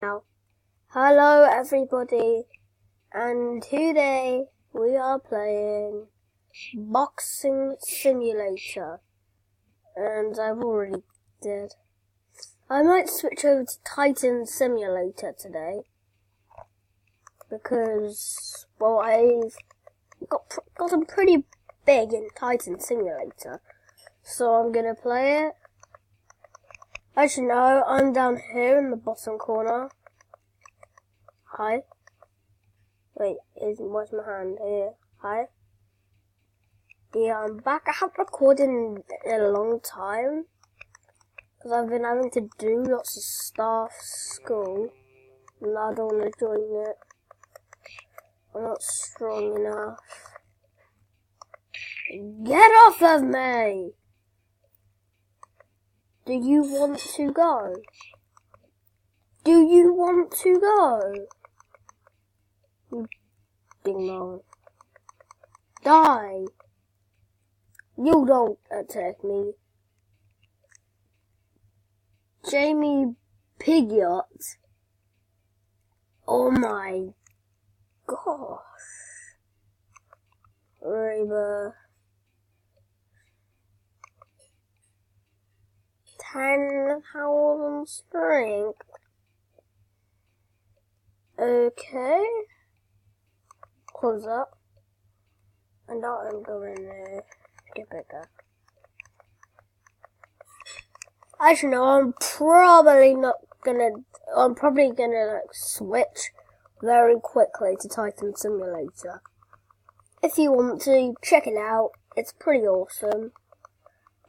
Now, hello everybody, and today we are playing Boxing Simulator, and I've already did. I might switch over to Titan Simulator today, because, well, I've gotten pretty big in Titan Simulator, so I'm gonna play it. Actually, no, I'm down here in the bottom corner. Hi. Wait, where's my hand? Here. Hi. Yeah, I'm back. I haven't recorded in a long time, because I've been having to do lots of stuff, school, and I don't want to join it. I'm not strong enough. Get off of me! Do you want to go? Do you want to go? You ding dong. Die! You don't attack me. Jamie Pigott. Oh my gosh. Rebirth. 10,000 strength. Okay. Close up. And now I'm going to get bigger. Actually, no, I'm probably gonna switch very quickly to Titan Simulator. If you want to, check it out. It's pretty awesome.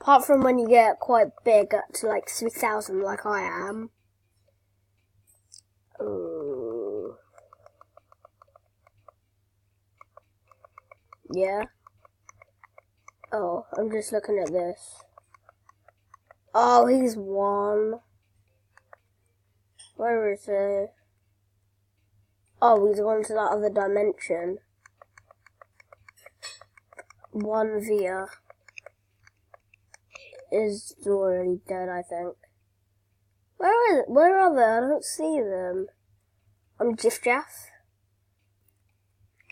Apart from when you get quite big, up to like 3,000 like I am. Yeah. Oh, I'm just looking at this. Oh, he's won. Where is he? Oh, he's gone to that other dimension. One Via is already dead, I think. Where are they? I don't see them. I'm Jiff Jaff.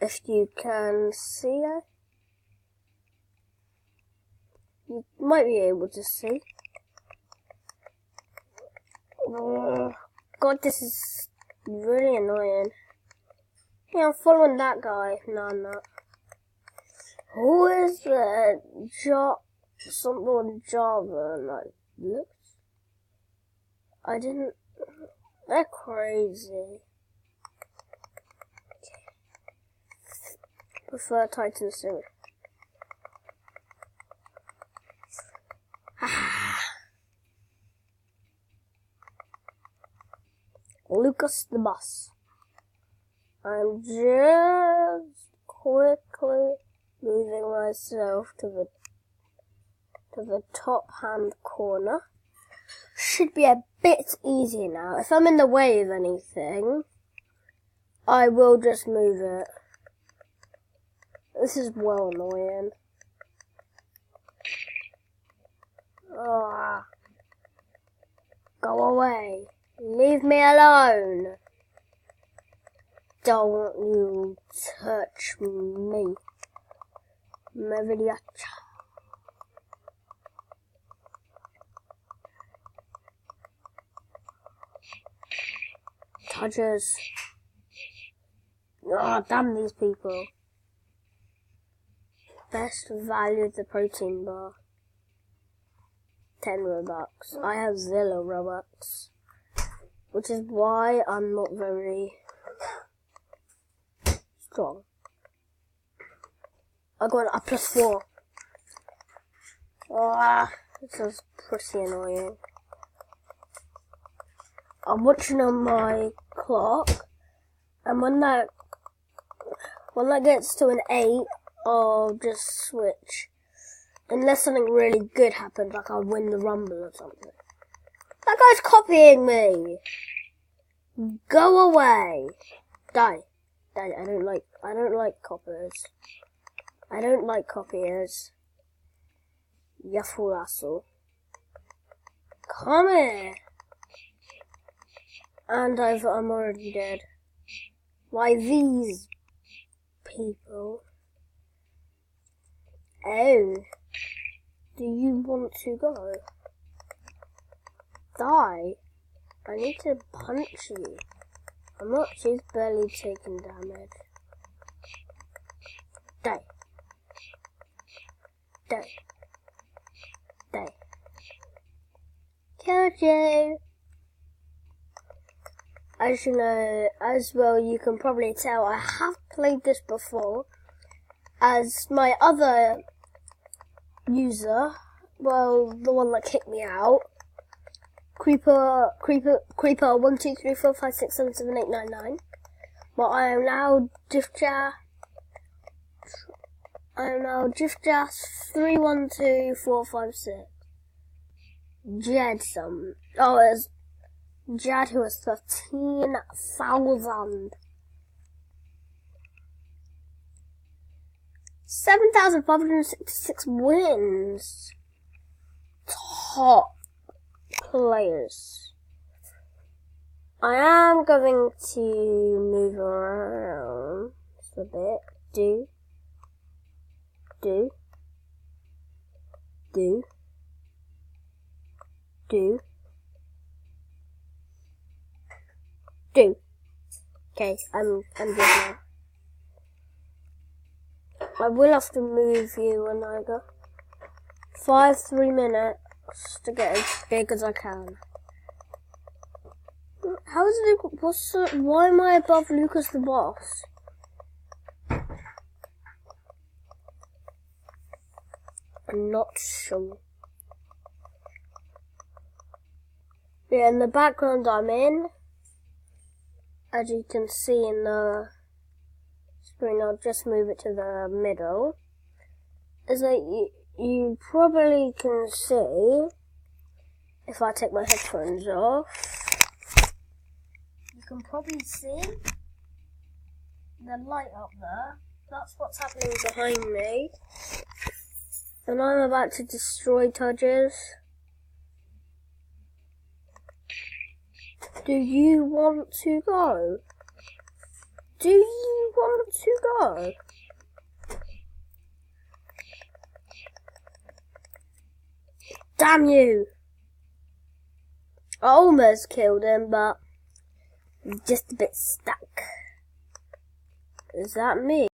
If you can see it, you might be able to see. God, this is really annoying. Yeah, I'm following that guy. No, I'm not. Who is that? Something Java, like, looks? I didn't. They're crazy. Prefer Titan Sim. Lucas the Boss. I'm just quickly moving myself to the top hand corner. Should be a bit easier now. If I'm in the way of anything, I will just move it. This is well annoying. Oh, go away. Leave me alone. Don't you touch me. Meviliacha. Touches. Oh, damn these people. Best value the protein bar. 10 Robux. I have 0 Robux. Which is why I'm not very strong. I got a +4. This is pretty annoying. I'm watching on my clock, and when that gets to an 8, I'll just switch. Unless something really good happens, like I'll win the Rumble or something. That guy's copying me! Go away! Die. I don't like copiers. I don't like copiers. Yafulasel. Come here! And I'm already dead. Why these people? Oh. Do you want to go? Die. I need to punch you. I'm not, she's barely taking damage. Die. Die. Die. Killed you. As you know, as well, you can probably tell I have played this before. As my other user, well, the one that kicked me out, Creeper 1 2 3 4 5 6 7 7 8 9 9. But I am now Jiffjazz 3 1 2 4 5 6. Jed it's Jed who has 13,000. 7,566 wins. Top players. I am going to move around just a bit. Do. Okay, I'm good now. I will have to move you when I go. 3 minutes to get as big as I can. How is Luke? Why am I above Lucas the boss? I'm not sure. Yeah, in the background I'm in, as you can see in the screen, I'll just move it to the middle, is that you probably can see, if I take my headphones off, you can probably see the light up there. That's what's happening behind me. And I'm about to destroy Tudges. Do you want to go? Do you want to go? Damn you! I almost killed him, but I'm just a bit stuck. Is that me?